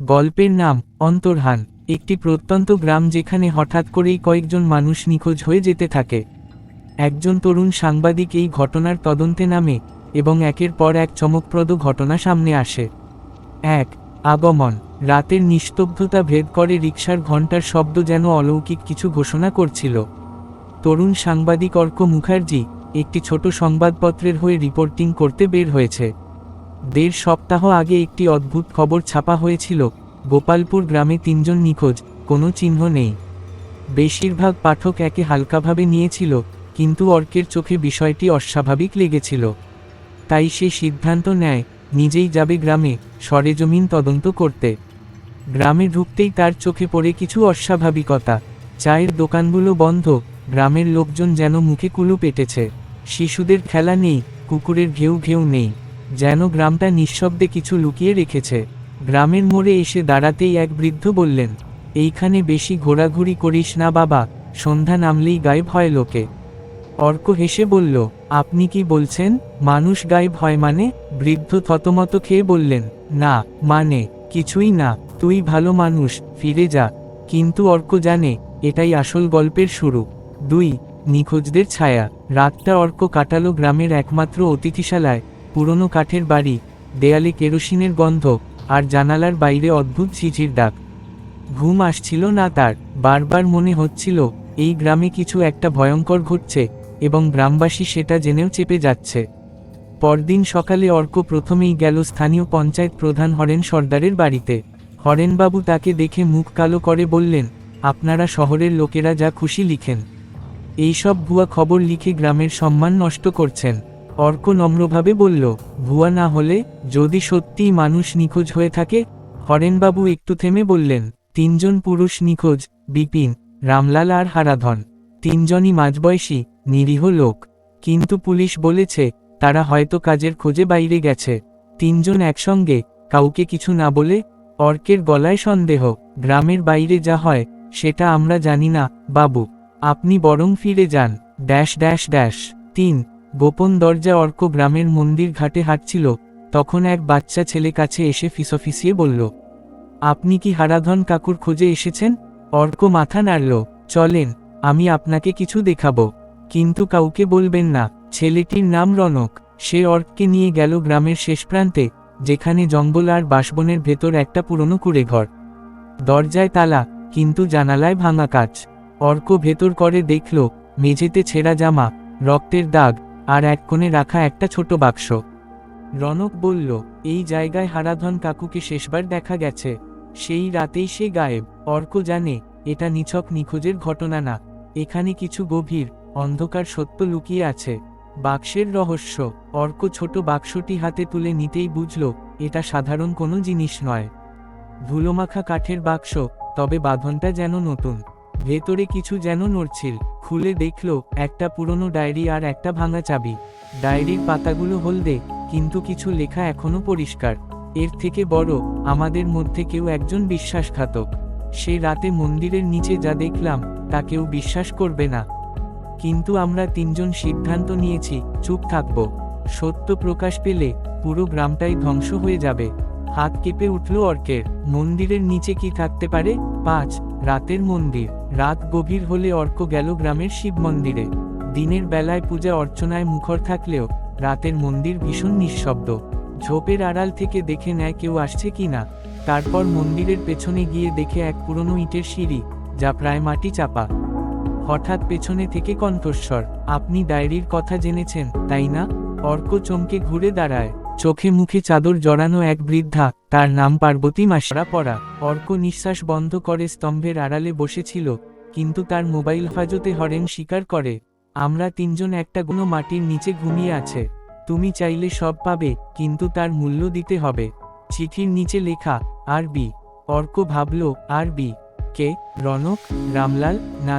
গল্পের নাম অন্তর্হান। একটি প্রত্যন্ত গ্রাম যেখানে হঠাৎ করেই কয়েকজন মানুষ নিখোঁজ হয়ে যেতে থাকে। একজন তরুণ সাংবাদিক এই ঘটনার তদন্তে নামে এবং একের পর এক চমকপ্রদ ঘটনা সামনে আসে। এক আগমন। রাতের নিস্তব্ধতা ভেদ করে রিকশার ঘণ্টার শব্দ যেন অলৌকিক কিছু ঘোষণা করছিল। তরুণ সাংবাদিক অর্ক মুখার্জি একটি ছোট সংবাদপত্রের হয়ে রিপোর্টিং করতে বের হয়েছে। ১.৫ সপ্তাহ আগে একটি অদ্ভুত খবর ছাপা হয়েছিল, গোপালপুর গ্রামে ৩ জন নিখোঁজ, কোনো চিহ্ন নেই। বেশিরভাগ পাঠক একে হালকাভাবে নিয়েছিল, কিন্তু অর্কের চোখে বিষয়টি অস্বাভাবিক লেগেছিল। তাই সে সিদ্ধান্ত নেয় নিজেই যাবে গ্রামে সরেজমিন তদন্ত করতে। গ্রামে ঢুকতেই তার চোখে পড়ে কিছু অস্বাভাবিকতা। চায়ের দোকানগুলো বন্ধ, গ্রামের লোকজন যেন মুখে কুলুপ এঁটেছে। শিশুদের খেলা নেই, কুকুরের ঘেউ ঘেউ নেই, যেন গ্রামটা নিঃশব্দে কিছু লুকিয়ে রেখেছে। গ্রামের মোড়ে এসে দাঁড়াতেই এক বৃদ্ধ বললেন, এইখানে বেশি ঘোরাঘুরি করিস না বাবা, সন্ধ্যা নামলেই গায়েব হয় লোকে। অর্ক হেসে বলল, আপনি কি বলছেন, মানুষ গায়েব হয় মানে? বৃদ্ধ থতমত খেয়ে বললেন, না মানে কিছুই না, তুই ভালো মানুষ, ফিরে যা। কিন্তু অর্ক জানে এটাই আসল গল্পের শুরু। ২ নিখোঁজদের ছায়া। রাতটা অর্ক কাটালো গ্রামের একমাত্র অতিথিশালায়। পুরনো কাঠের বাড়ি, দেয়ালে কেরোসিনের গন্ধ, আর জানালার বাইরে অদ্ভুত ঝিঝির ডাক। ঘুম আসছিল না তার, বারবার মনে হচ্ছিল এই গ্রামে কিছু একটা ভয়ঙ্কর ঘটছে এবং গ্রামবাসী সেটা জেনেও চেপে যাচ্ছে। পরদিন সকালে অর্ক প্রথমেই গেল স্থানীয় পঞ্চায়েত প্রধান হরেন সর্দারের বাড়িতে। হরেনবাবু তাকে দেখে মুখ কালো করে বললেন, আপনারা শহরের লোকেরা যা খুশি লিখেন, এইসব ভুয়া খবর লিখে গ্রামের সম্মান নষ্ট করছেন। অর্ক নম্রভাবে বলল, ভুয়া না হলে, যদি সত্যিই মানুষ নিখোঁজ হয়ে থাকে? হরেনবাবু একটু থেমে বললেন, ৩ জন পুরুষ নিখোঁজ, বিপিন, রামলাল আর হারাধন। ৩ জনই মাঝবয়সী, নিরীহ লোক। কিন্তু পুলিশ বলেছে তারা হয়তো কাজের খোঁজে বাইরে গেছে। ৩ জন একসঙ্গে, কাউকে কিছু না বলে? অর্কের গলায় সন্দেহ। গ্রামের বাইরে যা হয় সেটা আমরা জানি না বাবু, আপনি বরং ফিরে যান। ড্যাশ ড্যাশ ড্যাশ ৩ গোপন দরজা। অর্ক গ্রামের মন্দির ঘাটে হাঁটছিল, তখন এক বাচ্চা ছেলে কাছে এসে ফিসফিসিয়ে বলল, আপনি কি হারাধন কাকুর খোঁজে এসেছেন? অর্ক মাথা নাড়ল, চলেন, আমি আপনাকে কিছু দেখাবো, কিন্তু কাউকে বলবেন না। ছেলেটির নাম রনক। সে অর্ককে নিয়ে গেল গ্রামের শেষ প্রান্তে, যেখানে জঙ্গল আর বাঁশবনের ভেতর একটা পুরনো কুঁড়েঘর। দরজায় তালা, কিন্তু জানালায় ভাঙা কাচ। অর্ক ভেতর করে দেখল মেঝেতে ছেঁড়া জামা, রক্তের দাগ, আর এক কোণে রাখা একটা ছোট বাক্স। রনক বলল, এই জায়গায় হারাধন কাকুকে শেষবার দেখা গেছে, সেই রাতেই সে গায়েব। অর্ক জানে এটা নিছক নিখোঁজের ঘটনা না, এখানে কিছু গভীর, অন্ধকার সত্য লুকিয়ে আছে। বাক্সের রহস্য। অর্ক ছোট বাক্সটি হাতে তুলে নিতেই বুঝল এটা সাধারণ কোনো জিনিস নয়। ধুলোমাখা কাঠের বাক্স, তবে বাঁধনটা যেন নতুন। ভেতরে কিছু যেন নড়ছিল। খুলে দেখল একটা পুরনো ডায়েরি আর একটা ভাঙা চাবি। ডায়েরির পাতাগুলো হলদে, কিন্তু কিছু লেখা এখনো পরিষ্কার। এর থেকে বড়, আমাদের মধ্যে কেউ একজন বিশ্বাসঘাতক। সে রাতে মন্দিরের নিচে যা দেখলাম তা কেউ বিশ্বাস করবে না, কিন্তু আমরা ৩ জন সিদ্ধান্ত নিয়েছি চুপ থাকব। সত্য প্রকাশ পেলে পুরো গ্রামটাই ধ্বংস হয়ে যাবে। হাত কেঁপে উঠল অর্কের। মন্দিরের নিচে কি থাকতে পারে? ৫ রাতের মন্দির। রাত গভীর হলে অর্ক গেল গ্রামের শিব মন্দিরে। দিনের বেলায় পূজা অর্চনায় মুখর থাকলেও রাতের মন্দির ভীষণ নিঃশব্দ। ঝোপের আড়াল থেকে দেখে নেয় কেউ আসছে কিনা। তারপর মন্দিরের পেছনে গিয়ে দেখে এক পুরনো ইটের সিঁড়ি, যা প্রায় মাটি চাপা। হঠাৎ পেছনে থেকে কণ্ঠস্বর, আপনি ডায়েরির কথা জেনেছেন, তাই না? অর্ক চমকে ঘুরে দাঁড়ায়। চোখে মুখে চাদর জড়ানো এক বৃদ্ধা, তার নাম পার্বতী মাসরা পড়া। অর্ক নিঃশ্বাস বন্ধ করে স্তম্ভের আড়ালে বসেছিল, কিন্তু তার মোবাইল হেফাজতে হরেন স্বীকার করে, আমরা ৩ জন একটা গুনো মাটির নিচে ঘুমিয়ে আছে। তুমি চাইলে সব পাবে, কিন্তু তার মূল্য দিতে হবে। চিঠির নিচে লেখা, আরবি। অর্ক ভাবল, আরবি? কে? রনক, রামলাল, না